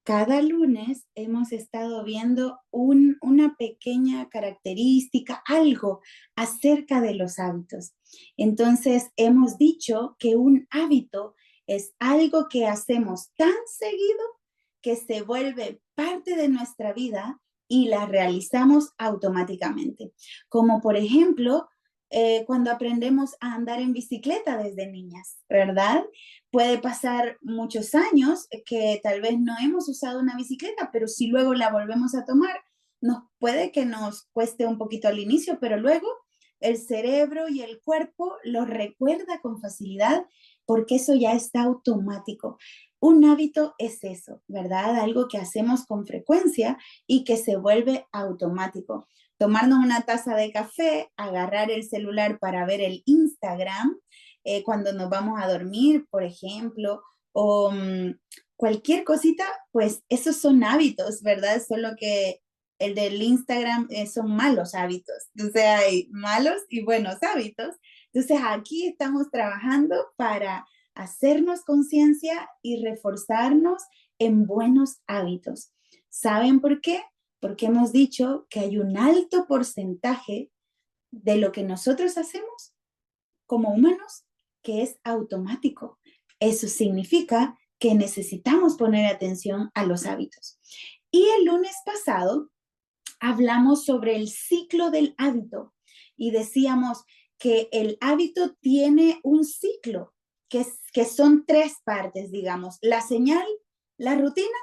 Cada lunes hemos estado viendo una pequeña característica, algo acerca de los hábitos. Entonces, hemos dicho que un hábito es algo que hacemos tan seguido que se vuelve parte de nuestra vida y la realizamos automáticamente. Como por ejemplo, cuando aprendemos a andar en bicicleta desde niñas, ¿verdad? Puede pasar muchos años que tal vez no hemos usado una bicicleta, pero si luego la volvemos a tomar, nos puede que nos cueste un poquito al inicio, pero luego el cerebro y el cuerpo lo recuerda con facilidad porque eso ya está automático. Un hábito es eso, ¿verdad? Algo que hacemos con frecuencia y que se vuelve automático. Tomarnos una taza de café, agarrar el celular para ver el Instagram, cuando nos vamos a dormir, por ejemplo, o cualquier cosita, pues esos son hábitos, ¿verdad? Solo que el del Instagram son malos hábitos. O sea, hay malos y buenos hábitos. Entonces, aquí estamos trabajando para hacernos conciencia y reforzarnos en buenos hábitos. ¿Saben por qué? Porque hemos dicho que hay un alto porcentaje de lo que nosotros hacemos como humanos que es automático. Eso significa que necesitamos poner atención a los hábitos. Y el lunes pasado hablamos sobre el ciclo del hábito y decíamos que el hábito tiene un ciclo, que son tres partes, digamos, la señal, la rutina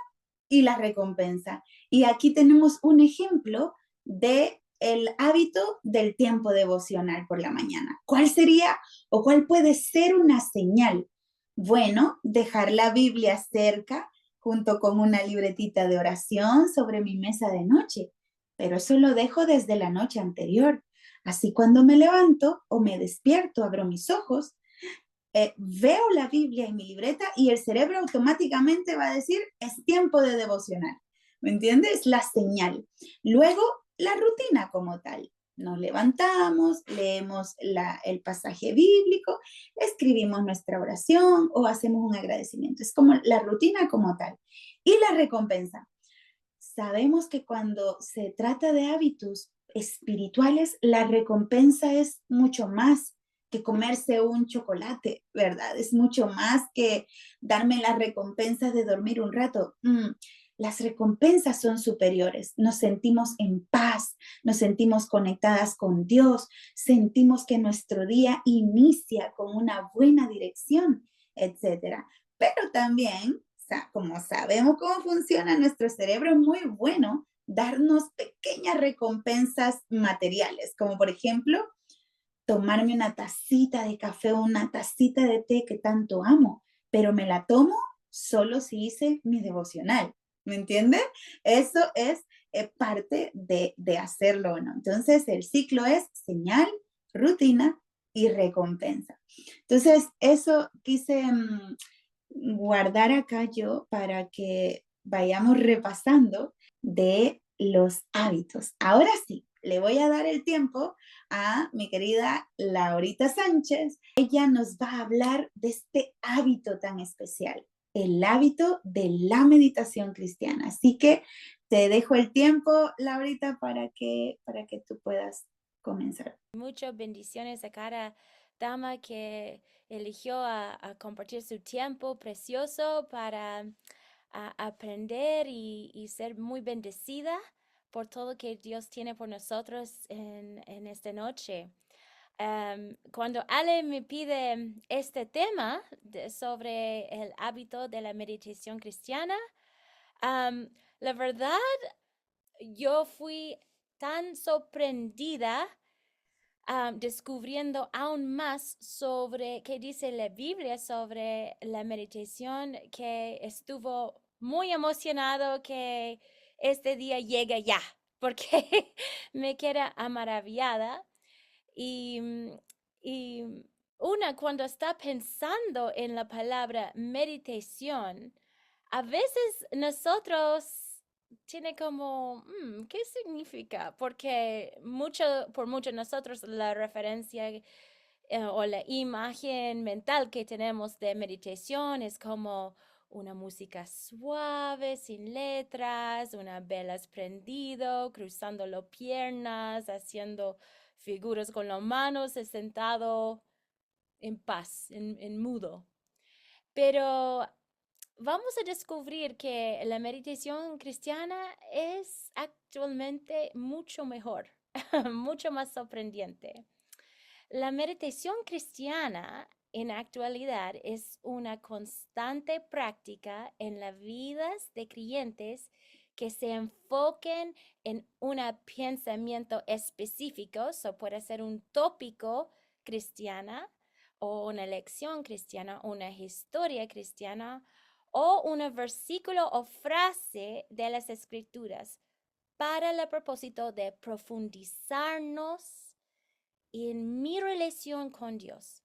y la recompensa. Y aquí tenemos un ejemplo de el hábito del tiempo devocional por la mañana. ¿Cuál sería o cuál puede ser una señal? Bueno, dejar la Biblia cerca junto con una libretita de oración sobre mi mesa de noche, pero eso lo dejo desde la noche anterior. Así cuando me levanto o me despierto, abro mis ojos, veo la Biblia en mi libreta y el cerebro automáticamente va a decir, es tiempo de devocional. ¿Me entiendes? La señal. Luego, la rutina como tal. Nos levantamos, leemos el pasaje bíblico, escribimos nuestra oración o hacemos un agradecimiento. Es como la rutina como tal. Y la recompensa. Sabemos que cuando se trata de hábitos espirituales, la recompensa es mucho más que comerse un chocolate, ¿verdad? Es mucho más que darme las recompensas de dormir un rato. Las recompensas son superiores. Nos sentimos en paz, nos sentimos conectadas con Dios, sentimos que nuestro día inicia con una buena dirección, etcétera. Pero también, como sabemos cómo funciona nuestro cerebro, es muy bueno darnos pequeñas recompensas materiales, como por ejemplo tomarme una tacita de café o una tacita de té que tanto amo, pero me la tomo solo si hice mi devocional, ¿me entiendes? Eso es parte de hacerlo o no. Entonces, el ciclo es señal, rutina y recompensa. Entonces, eso quise guardar acá yo para que vayamos repasando de los hábitos. Ahora sí, le voy a dar el tiempo a mi querida Laurita Sánchez. Ella nos va a hablar de este hábito tan especial, el hábito de la meditación cristiana. Así que te dejo el tiempo, Laurita, para que tú puedas comenzar. Muchas bendiciones a cada dama que eligió a compartir su tiempo precioso para aprender y ser muy bendecida por todo que Dios tiene por nosotros en esta noche. Cuando Ale me pide este tema sobre el hábito de la meditación cristiana, um, la verdad, yo fui tan sorprendida descubriendo aún más sobre qué dice la Biblia sobre la meditación, que estuvo muy emocionado que este día llegue ya, porque me queda maravillada y cuando está pensando en la palabra meditación, a veces nosotros tiene como, ¿qué significa? Porque por mucho nosotros la referencia o la imagen mental que tenemos de meditación es como una música suave, sin letras, unas velas prendido, cruzando las piernas, haciendo figuras con las manos, sentado en paz, en mudo. Pero vamos a descubrir que la meditación cristiana es actualmente mucho mejor, mucho más sorprendente. La meditación cristiana en actualidad es una constante práctica en las vidas de creyentes que se enfoquen en un pensamiento específico, o puede ser un tópico cristiana o una lección cristiana, una historia cristiana o un versículo o frase de las escrituras para el propósito de profundizarnos en mi relación con Dios.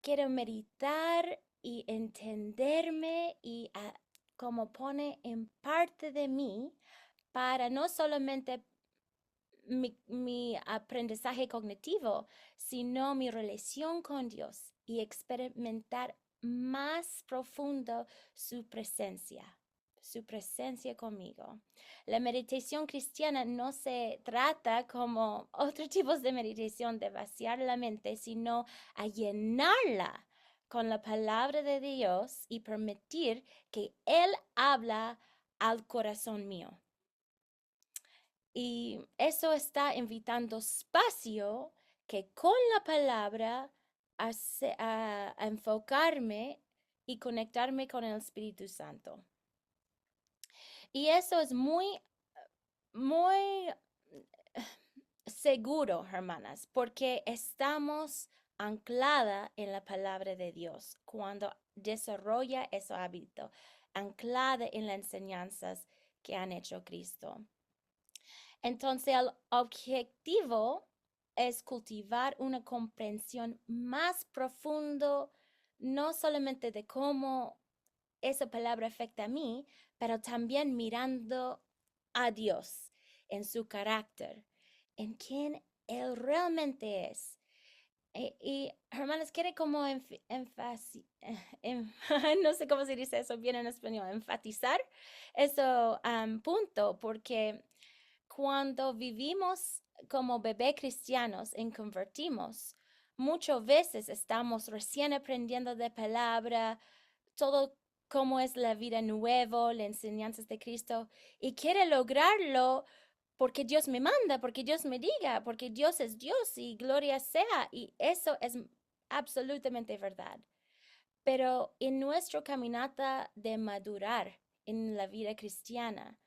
Quiero meditar y entenderme y como pone en parte de mí para no solamente mi aprendizaje cognitivo, sino mi relación con Dios y experimentar más profundo su presencia conmigo. La meditación cristiana no se trata como otros tipos de meditación de vaciar la mente, sino a llenarla con la palabra de Dios y permitir que Él habla al corazón mío. Y eso está invitando espacio que con la palabra a enfocarme y conectarme con el Espíritu Santo. Y eso es muy, muy seguro, hermanas, porque estamos anclada en la palabra de Dios cuando desarrolla ese hábito, anclada en las enseñanzas que han hecho Cristo. Entonces, el objetivo es cultivar una comprensión más profunda, no solamente de cómo esa palabra afecta a mí, pero también mirando a Dios en su carácter, en quién Él realmente es. Y hermanas, quiere como no sé cómo se dice eso bien en español, enfatizar eso punto, porque cuando vivimos como bebé cristianos y convertimos, muchas veces estamos recién aprendiendo de palabra, todo cómo es la vida nueva, las enseñanzas de Cristo, y quiere lograrlo porque Dios me manda, porque Dios me diga, porque Dios es Dios y gloria sea, y eso es absolutamente verdad. Pero en nuestra caminata de madurar en la vida cristiana,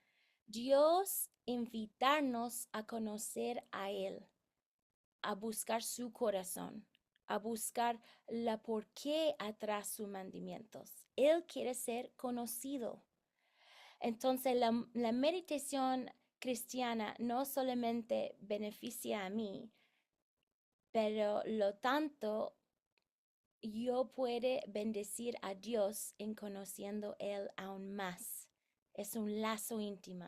Dios invitarnos a conocer a Él, a buscar su corazón, a buscar la por qué atrás sus mandamientos. Él quiere ser conocido. Entonces la meditación cristiana no solamente beneficia a mí, pero lo tanto yo puedo bendecir a Dios en conociendo Él aún más. Es un lazo íntimo.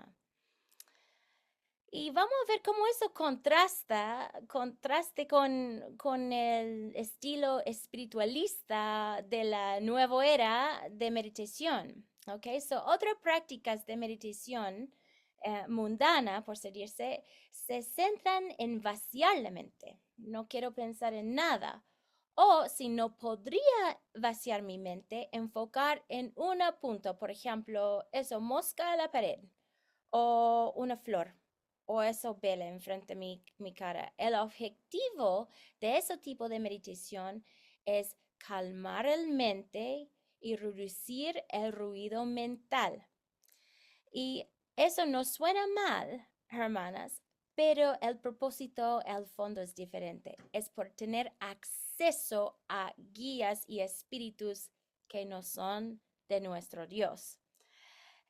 Y vamos a ver cómo eso contraste con el estilo espiritualista de la nueva era de meditación. Okay, so otras prácticas de meditación mundana, por decirse, se centran en vaciar la mente. No quiero pensar en nada. O si no podría vaciar mi mente, enfocar en un punto, por ejemplo, eso, mosca a la pared o una flor o eso vela enfrente de mi cara. El objetivo de ese tipo de meditación es calmar el mente y reducir el ruido mental. Y eso no suena mal, hermanas, pero el propósito, el fondo es diferente. Es por tener acceso a guías y espíritus que no son de nuestro Dios.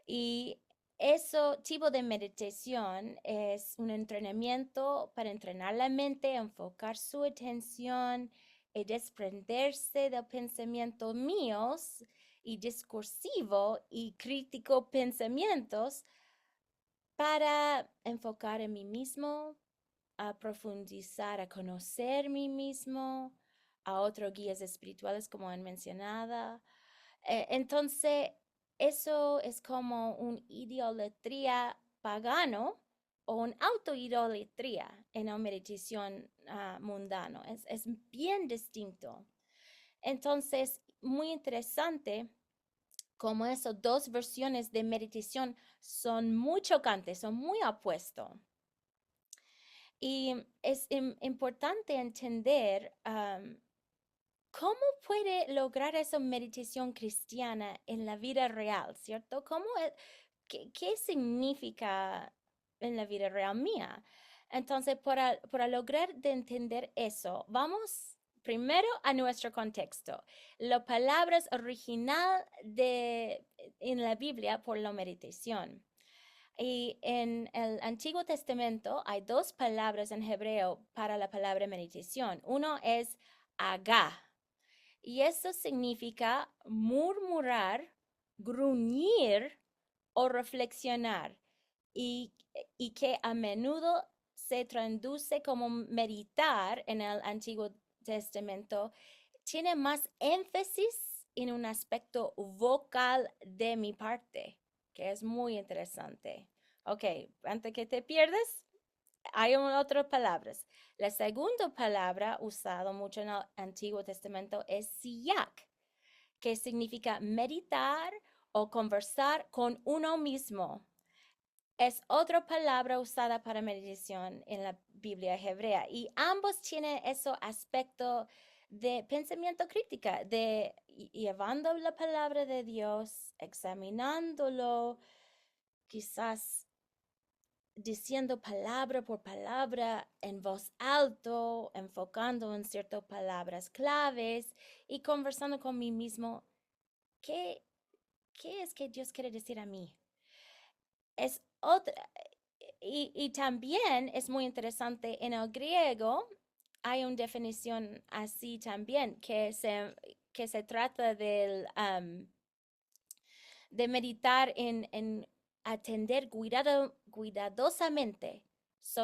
Y ese tipo de meditación es un entrenamiento para entrenar la mente, enfocar su atención y desprenderse de pensamientos míos y discursivo y crítico pensamientos para enfocar en mí mismo, a profundizar, a conocer mí mismo, a otros guías espirituales como han mencionado, Entonces, eso es como una idolatría pagano o una autoidolatría en la meditación mundano. Es bien distinto. Entonces, muy interesante como esas dos versiones de meditación son muy chocantes, son muy opuestos. Y es importante entender cómo puede lograr esa meditación cristiana en la vida real, ¿cierto? ¿Qué significa en la vida real mía? Entonces, para lograr de entender eso, vamos primero a nuestro contexto. La palabra original en la Biblia por la meditación. Y en el Antiguo Testamento hay dos palabras en hebreo para la palabra meditación. Uno es agá, y eso significa murmurar, gruñir o reflexionar, y, y que a menudo se traduce como meditar en el Antiguo Testamento, tiene más énfasis en un aspecto vocal de mi parte, que es muy interesante. Ok, antes que te pierdas, hay otras palabras. La segunda palabra usada mucho en el Antiguo Testamento es siyak, que significa meditar o conversar con uno mismo. Es otra palabra usada para meditación en la Biblia hebrea, y ambos tienen ese aspecto de pensamiento crítica, de llevando la palabra de Dios, examinándolo, quizás diciendo palabra por palabra en voz alto, enfocando en ciertas palabras claves y conversando con mí mismo. ¿Qué, qué es que Dios quiere decir a mí? Es otra, y también es muy interesante, en el griego hay una definición así también, que se trata de meditar en atender cuidadosamente.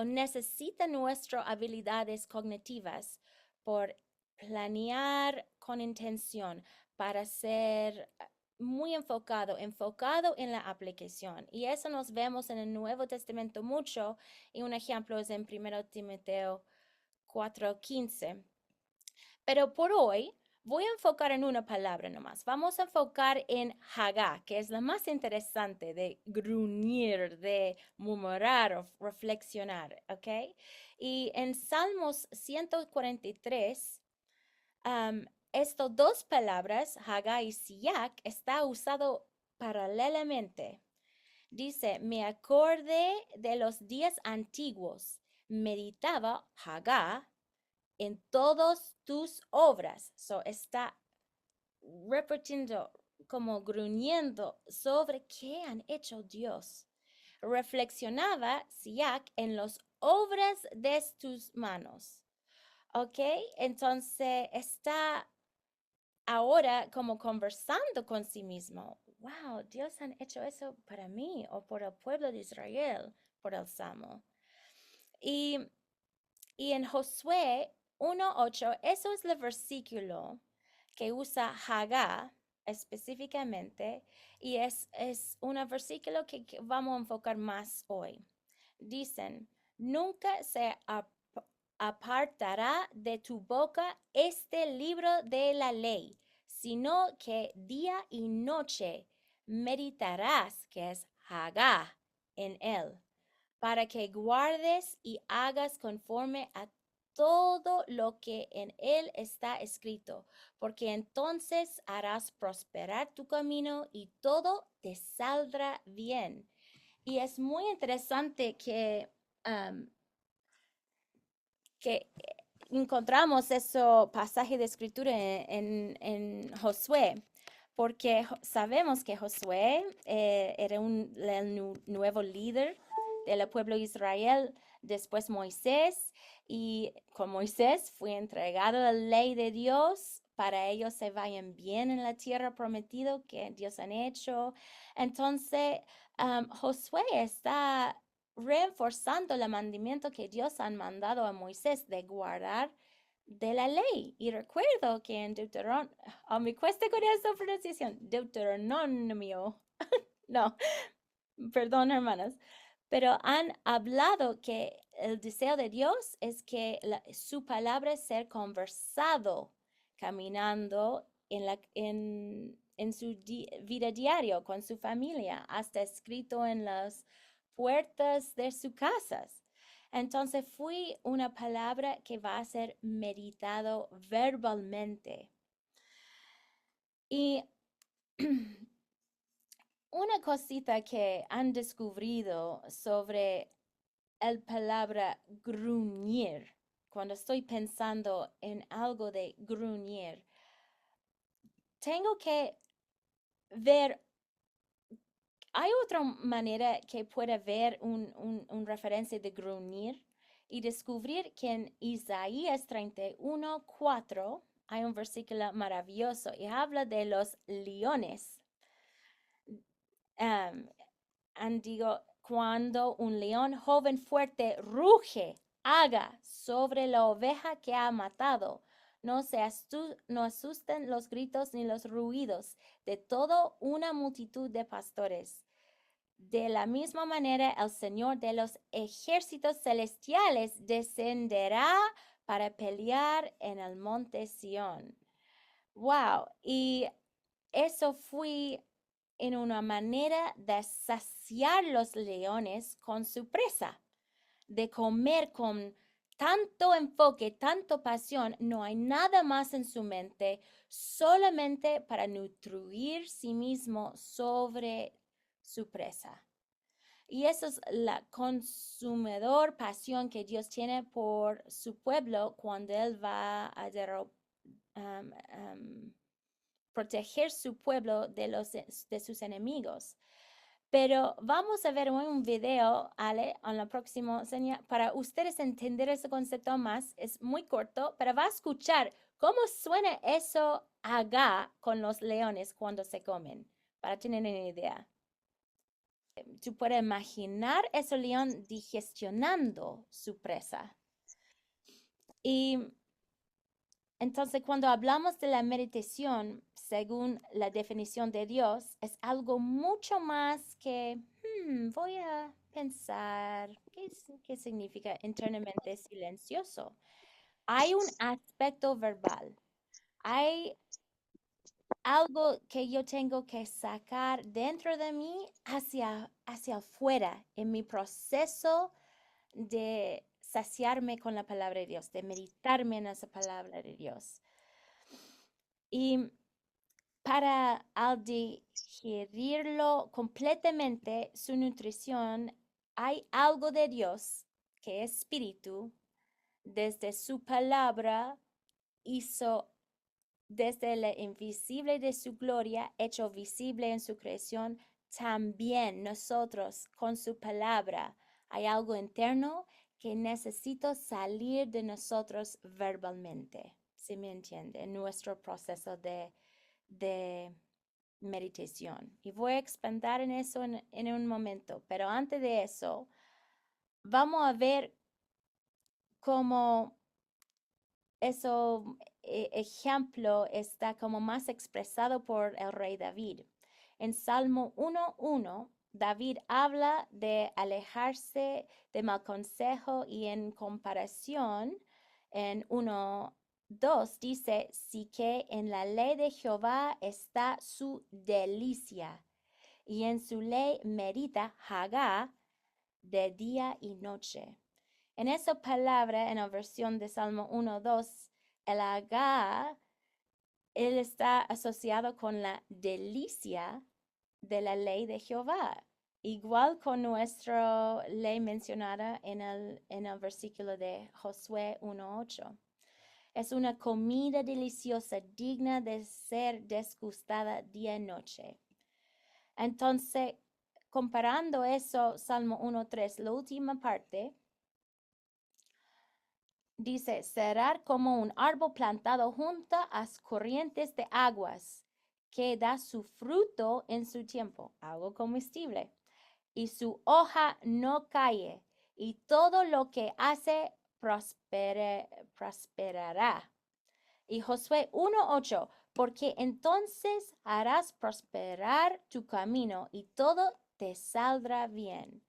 Necesita nuestras habilidades cognitivas por planear con intención, para ser muy enfocado en la aplicación. Y eso nos vemos en el Nuevo Testamento mucho, y un ejemplo es en 1 Timoteo 4:15. Pero por hoy voy a enfocar en una palabra nomás. Vamos a enfocar en Hagá, que es la más interesante, de gruñir, de murmurar o reflexionar, ¿ok? Y en Salmos 143, estas dos palabras, Hagá y Siyak, está usado paralelamente. Dice, me acordé de los días antiguos, meditaba Hagá en todas tus obras. Está repitiendo, como gruñendo sobre qué han hecho Dios. Reflexionaba Siak en las obras de tus manos. ¿Ok? Entonces está ahora como conversando con sí mismo. Wow, Dios han hecho eso para mí o por el pueblo de Israel, por el Salmo. Y en Josué 1:8, eso es el versículo que usa Hagá específicamente, y es un versículo que vamos a enfocar más hoy. Dicen, nunca se apartará de tu boca este libro de la ley, sino que día y noche meditarás, que es Hagá, en él, para que guardes y hagas conforme a todo lo que en él está escrito, porque entonces harás prosperar tu camino y todo te saldrá bien. Y es muy interesante que encontramos ese pasaje de escritura en Josué, porque sabemos que Josué era el nuevo líder del pueblo de Israel después Moisés, y con Moisés fue entregado la ley de Dios para ellos se vayan bien en la tierra prometida que Dios han hecho. Entonces, Josué está reforzando el mandamiento que Dios han mandado a Moisés de guardar de la ley. Y recuerdo que en Deuteronomio, me cuesta con esa pronunciación, Deuteronomio, no, perdón, hermanas, pero han hablado que el deseo de Dios es que su palabra sea conversado, caminando en su vida diaria con su familia, hasta escrito en las puertas de sus casas. Entonces fue una palabra que va a ser meditado verbalmente. Y una cosita que han descubierto sobre la palabra gruñir, cuando estoy pensando en algo de gruñir, tengo que ver, hay otra manera que pueda ver un referencia de gruñir y descubrir que en Isaías 31:4 hay un versículo maravilloso y habla de los leones. Digo, cuando un león joven fuerte ruge, haga sobre la oveja que ha matado. No asusten los gritos ni los ruidos de toda una multitud de pastores. De la misma manera, el Señor de los ejércitos celestiales descenderá para pelear en el monte Sión. Wow, y eso fue en una manera de saciar los leones con su presa, de comer con tanto enfoque, tanto pasión, no hay nada más en su mente, solamente para nutrir sí mismo sobre su presa. Y esa es la consumidor pasión que Dios tiene por su pueblo cuando Él va a proteger su pueblo de sus enemigos. Pero vamos a ver un video, Ale, en la próxima señal, para ustedes entender ese concepto más. Es muy corto, pero va a escuchar cómo suena eso acá con los leones cuando se comen, para tener una idea. Tú puedes imaginar ese león digestionando su presa. Y entonces, cuando hablamos de la meditación, según la definición de Dios, es algo mucho más que voy a pensar qué significa internamente silencioso. Hay un aspecto verbal, hay algo que yo tengo que sacar dentro de mí hacia afuera en mi proceso de saciarme con la palabra de Dios, de meditarme en esa palabra de Dios. Y para al digerirlo completamente, su nutrición, hay algo de Dios que es espíritu, desde su palabra hizo desde lo invisible de su gloria, hecho visible en su creación, también nosotros con su palabra. Hay algo interno que necesita salir de nosotros verbalmente, ¿sí me entiende? En nuestro proceso de meditación. Y voy a expandir en eso en un momento, pero antes de eso, vamos a ver cómo eso ejemplo está como más expresado por el rey David. En Salmo 1:1, David habla de alejarse de mal consejo y en comparación, en 1:2 dice, sí que en la ley de Jehová está su delicia y en su ley medita Hagá de día y noche. En esa palabra, en la versión de Salmo 1:2, el Hagá, él está asociado con la delicia de la ley de Jehová, igual con nuestra ley mencionada en el versículo de Josué 1:8. Es una comida deliciosa, digna de ser degustada día y noche. Entonces, comparando eso, Salmo 1:3, la última parte, dice, será como un árbol plantado junto a las corrientes de aguas, que da su fruto en su tiempo, algo comestible, y su hoja no cae, y todo lo que hace prosperará. Y Josué 1:8, porque entonces harás prosperar tu camino y todo te saldrá bien.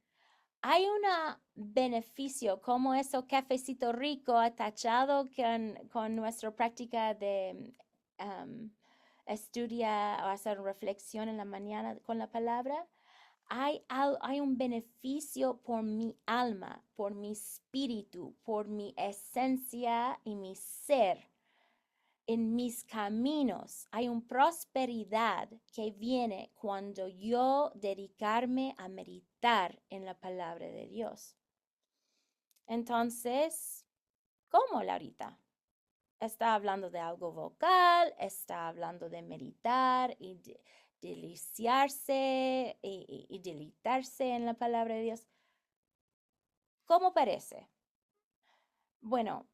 Hay un beneficio como eso cafecito rico atachado con nuestra práctica de estudiar o hacer reflexión en la mañana con la palabra. Hay un beneficio por mi alma, por mi espíritu, por mi esencia y mi ser. En mis caminos hay una prosperidad que viene cuando yo dedicarme a meditar en la palabra de Dios. Entonces, ¿cómo, Laurita? Está hablando de algo vocal, está hablando de meditar y deliciarse y deleitarse en la palabra de Dios. ¿Cómo parece? Bueno,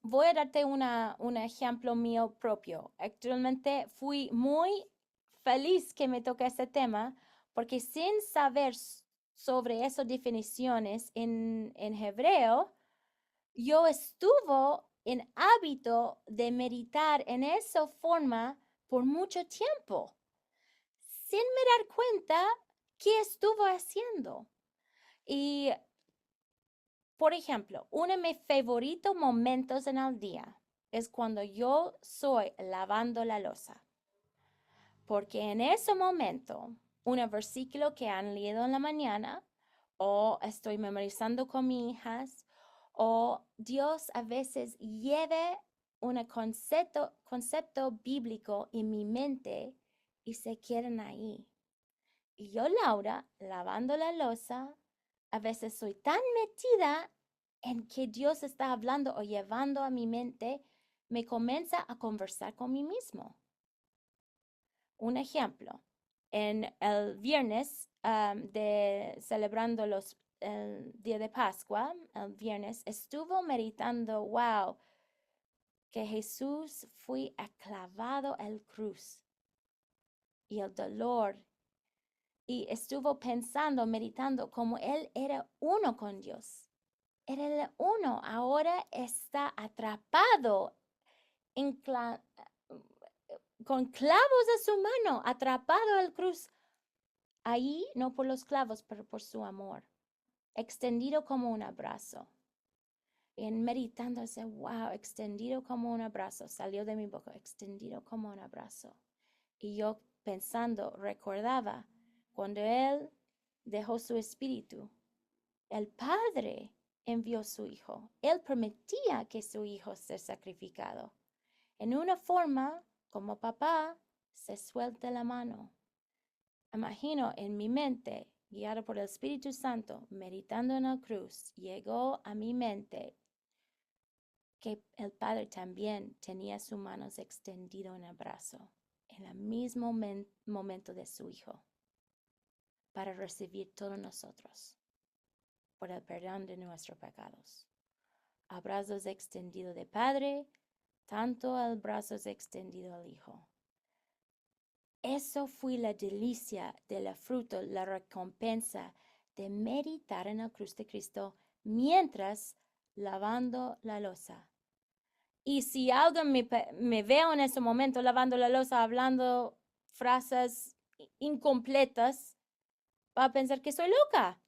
voy a darte un ejemplo mío propio. Actualmente fui muy feliz que me toque este tema porque sin saber sobre esas definiciones en hebreo, yo estuve en hábito de meditar en esa forma por mucho tiempo, sin me dar cuenta qué estuve haciendo. Y, por ejemplo, uno de mis favoritos momentos en el día es cuando yo soy lavando la loza. Porque en ese momento, un versículo que han leído en la mañana, o estoy memorizando con mis hijas, o Dios a veces lleve un concepto bíblico en mi mente y se quedan ahí. Y yo, Laura, lavando la loza, a veces soy tan metida en que Dios está hablando o llevando a mi mente, me comienza a conversar con mí mismo. Un ejemplo, en el viernes de celebrando el día de Pascua, el viernes, estuvo meditando, wow, que Jesús fue clavado al cruz y el dolor. Y estuvo pensando, meditando, como él era uno con Dios. Era el uno, ahora está atrapado con clavos de su mano, atrapado al cruz. Ahí no por los clavos, pero por su amor, extendido como un abrazo. En meditándose, wow, extendido como un abrazo, salió de mi boca, extendido como un abrazo. Y yo pensando, recordaba cuando Él dejó su espíritu, el Padre envió su Hijo. Él permitía que su Hijo sea sacrificado. En una forma, como papá, se suelta la mano. Imagino en mi mente, guiado por el Espíritu Santo, meditando en la cruz, llegó a mi mente que el Padre también tenía sus manos extendidas en abrazo, en el mismo momento de su Hijo, para recibir todos nosotros, por el perdón de nuestros pecados. Abrazos extendidos de Padre, tanto el brazo extendido al Hijo. Eso fue la delicia de la fruta, la recompensa de meditar en la cruz de Cristo mientras lavando la loza. Y si alguien me veo en ese momento lavando la loza, hablando frases incompletas, va a pensar que soy loca.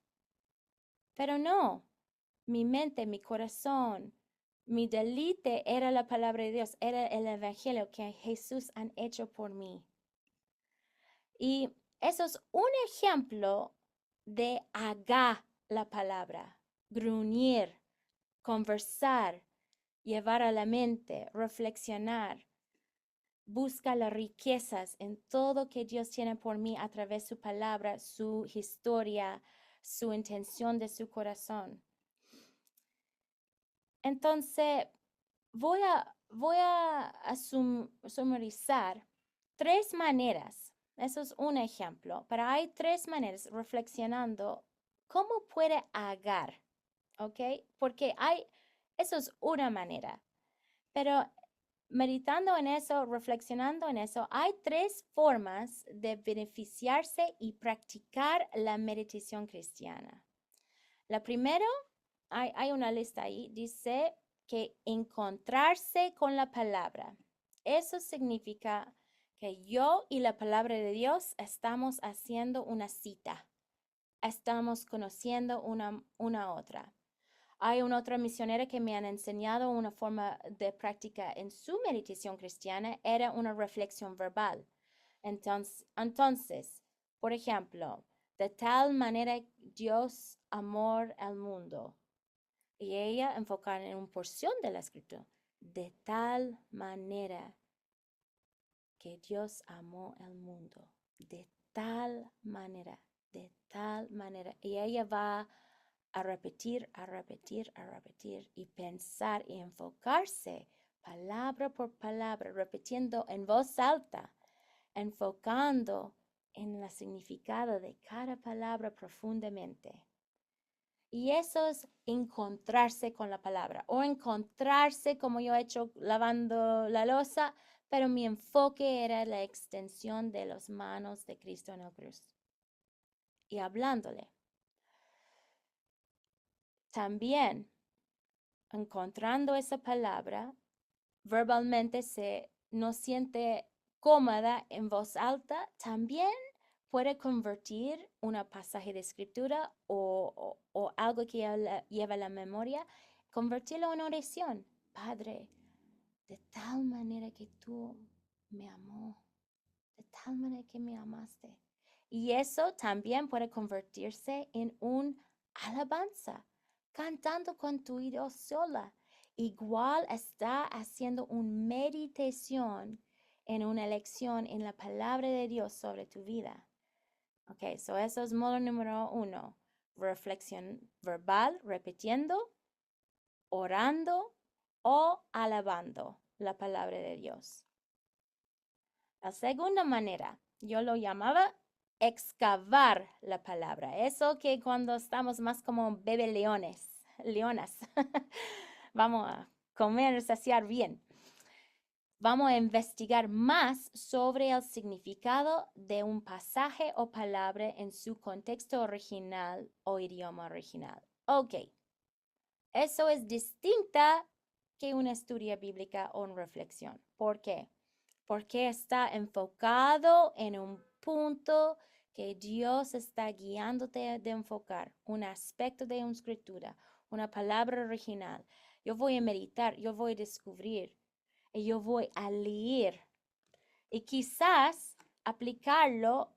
Pero no, mi mente, mi corazón, mi deleite era la palabra de Dios, era el evangelio que Jesús han hecho por mí. Y eso es un ejemplo de haga la palabra, gruñir, conversar, llevar a la mente, reflexionar. Busca las riquezas en todo que Dios tiene por mí a través de su palabra, su historia, su intención de su corazón. Entonces, voy a sumarizar 3 maneras. Eso es un ejemplo, pero hay 3 maneras reflexionando cómo puede agar, ¿ok? Porque eso es una manera, pero meditando en eso, reflexionando en eso, hay 3 formas de beneficiarse y practicar la meditación cristiana. La primera, hay una lista ahí, dice que encontrarse con la palabra. Eso significa que yo y la palabra de Dios estamos haciendo una cita, estamos conociendo una a otra. Hay una otra misionera que me han enseñado una forma de práctica en su meditación cristiana, era una reflexión verbal. Entonces, por ejemplo, de tal manera Dios amó al mundo. Y ella enfocada en una porción de la escritura. De tal manera que Dios amó al mundo. De tal manera, de tal manera. Y ella va a repetir, a repetir, a repetir y pensar y enfocarse palabra por palabra, repitiendo en voz alta, enfocando en el significado de cada palabra profundamente. Y eso es encontrarse con la palabra o encontrarse como yo he hecho lavando la loza, pero mi enfoque era la extensión de las manos de Cristo en la cruz y hablándole. También encontrando esa palabra, verbalmente se no siente cómoda en voz alta, también puede convertir un pasaje de escritura o algo que lleva la memoria, convertirlo en oración. Padre, de tal manera que tú me amó, de tal manera que me amaste. Y eso también puede convertirse en un alabanza, cantando con tu Dios sola. Igual está haciendo una meditación en una lección en la palabra de Dios sobre tu vida. Ok, so eso es modo número 1. Reflexión verbal, repitiendo, orando o alabando la palabra de Dios. La segunda manera, yo lo llamaba excavar la palabra. Eso que cuando estamos más como bebé leonas, vamos a comer, saciar bien. Vamos a investigar más sobre el significado de un pasaje o palabra en su contexto original o idioma original. Ok, eso es distinta que una estudia bíblica o una reflexión. ¿Por qué? Porque está enfocado en un punto que Dios está guiándote de enfocar, un aspecto de una escritura, una palabra original. Yo voy a meditar, yo voy a descubrir y yo voy a leer y quizás aplicarlo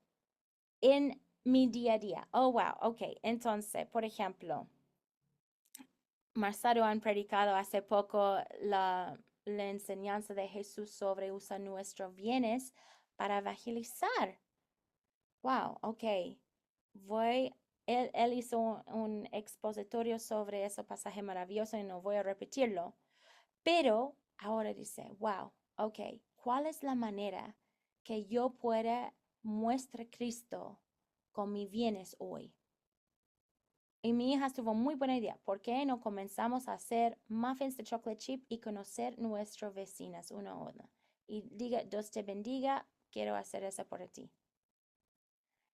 en mi día a día. Oh, wow, ok. Entonces, por ejemplo, Marsado han predicado hace poco la enseñanza de Jesús sobre usar nuestros bienes para evangelizar. Wow, ok. Él hizo un expositorio sobre ese pasaje maravilloso y no voy a repetirlo. Pero ahora dice, wow, ok, ¿cuál es la manera que yo pueda mostrar Cristo con mis bienes hoy? Y mi hija tuvo muy buena idea. ¿Por qué no comenzamos a hacer muffins de chocolate chip y conocer nuestras vecinas una a una? Y diga, Dios te bendiga, quiero hacer eso por ti.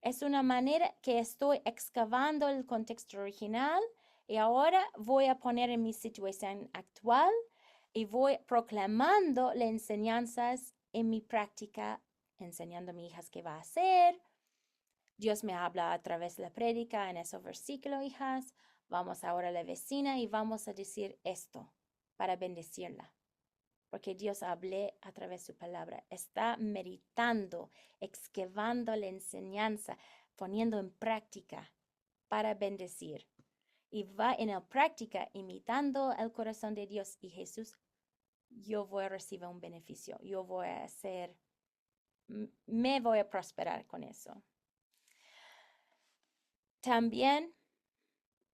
Es una manera que estoy excavando el contexto original y ahora voy a poner en mi situación actual y voy proclamando las enseñanzas en mi práctica, enseñando a mis hijas qué va a hacer. Dios me habla a través de la prédica en esos versículos, hijas. Vamos ahora a la vecina y vamos a decir esto para bendecirla. Porque Dios hablé a través de su palabra. Está meditando, excavando la enseñanza, poniendo en práctica para bendecir. Y va en la práctica imitando el corazón de Dios y Jesús. Yo voy a recibir un beneficio. Yo voy a me voy a prosperar con eso. También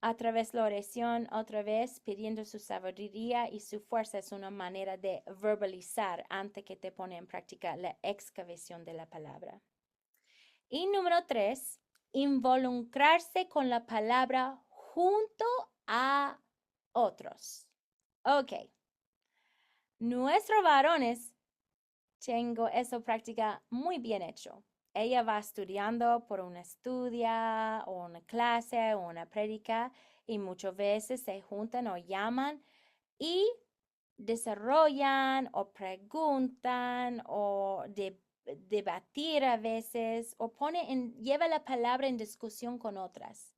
a través de la oración, otra vez pidiendo su sabiduría y su fuerza es una manera de verbalizar antes que te pone en práctica la excavación de la palabra. Y número 3, involucrarse con la palabra junto a otros. Ok. Nuestros varones tengo esa práctica muy bien hecho. Ella va estudiando por una estudia o una clase o una prédica y muchas veces se juntan o llaman y desarrollan o preguntan o debatir a veces o lleva la palabra en discusión con otras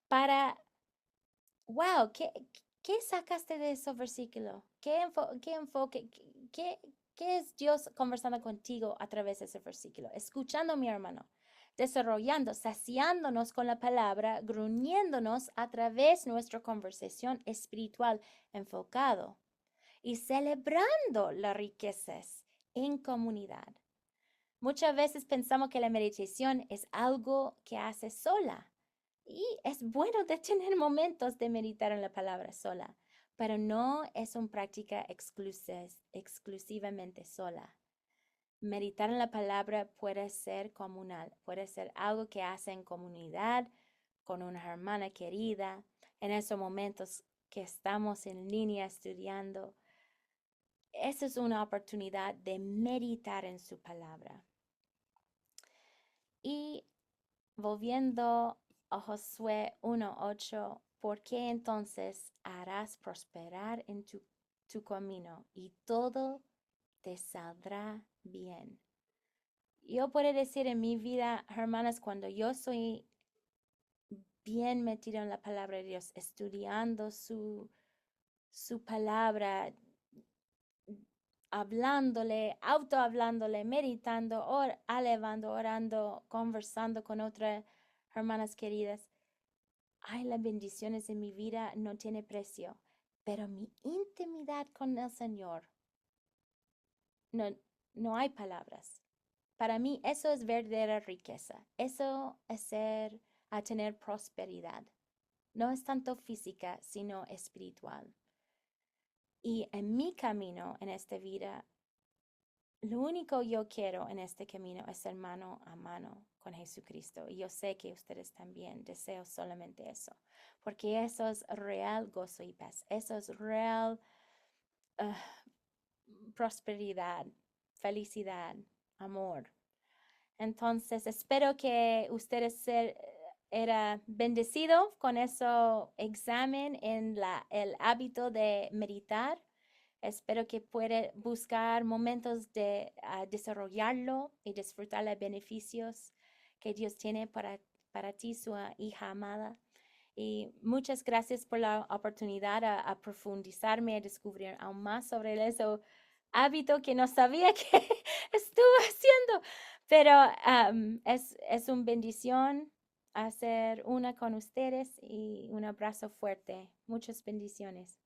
para, wow, ¿qué sacaste de ese versículo? ¿Qué enfoque? ¿Qué es Dios conversando contigo a través de ese versículo? Escuchando, mi hermano, desarrollando, saciándonos con la palabra, gruñéndonos a través de nuestra conversación espiritual enfocado y celebrando las riquezas en comunidad. Muchas veces pensamos que la meditación es algo que hace sola y es bueno de tener momentos de meditar en la palabra sola, pero no es una práctica exclusivamente sola. Meditar en la palabra puede ser comunal, puede ser algo que hace en comunidad con una hermana querida, en esos momentos que estamos en línea estudiando. Esa es una oportunidad de meditar en su palabra. Y volviendo a Josué 1:8, ¿por qué entonces harás prosperar en tu camino y todo te saldrá bien? Yo puedo decir en mi vida, hermanas, cuando yo soy bien metida en la palabra de Dios, estudiando su palabra, hablándole, autohablándole, meditando, alabando, orando, conversando con otras hermanas queridas. Ay, las bendiciones en mi vida no tiene precio, pero mi intimidad con el Señor, no, no hay palabras. Para mí eso es verdadera riqueza. Eso es a tener prosperidad. No es tanto física, sino espiritual. Y en mi camino, en esta vida, lo único yo quiero en este camino es ser mano a mano con Jesucristo. Y yo sé que ustedes también desean solamente eso, porque eso es real gozo y paz. Eso es real prosperidad, felicidad, amor. Entonces, espero que ustedes era bendecido con ese examen en el hábito de meditar. Espero que pueda buscar momentos de desarrollarlo y disfrutar los beneficios que Dios tiene para ti, su hija amada. Y muchas gracias por la oportunidad a profundizarme, a descubrir aún más sobre ese hábito que no sabía que estuve haciendo. Pero es una bendición hacer una con ustedes y un abrazo fuerte. Muchas bendiciones.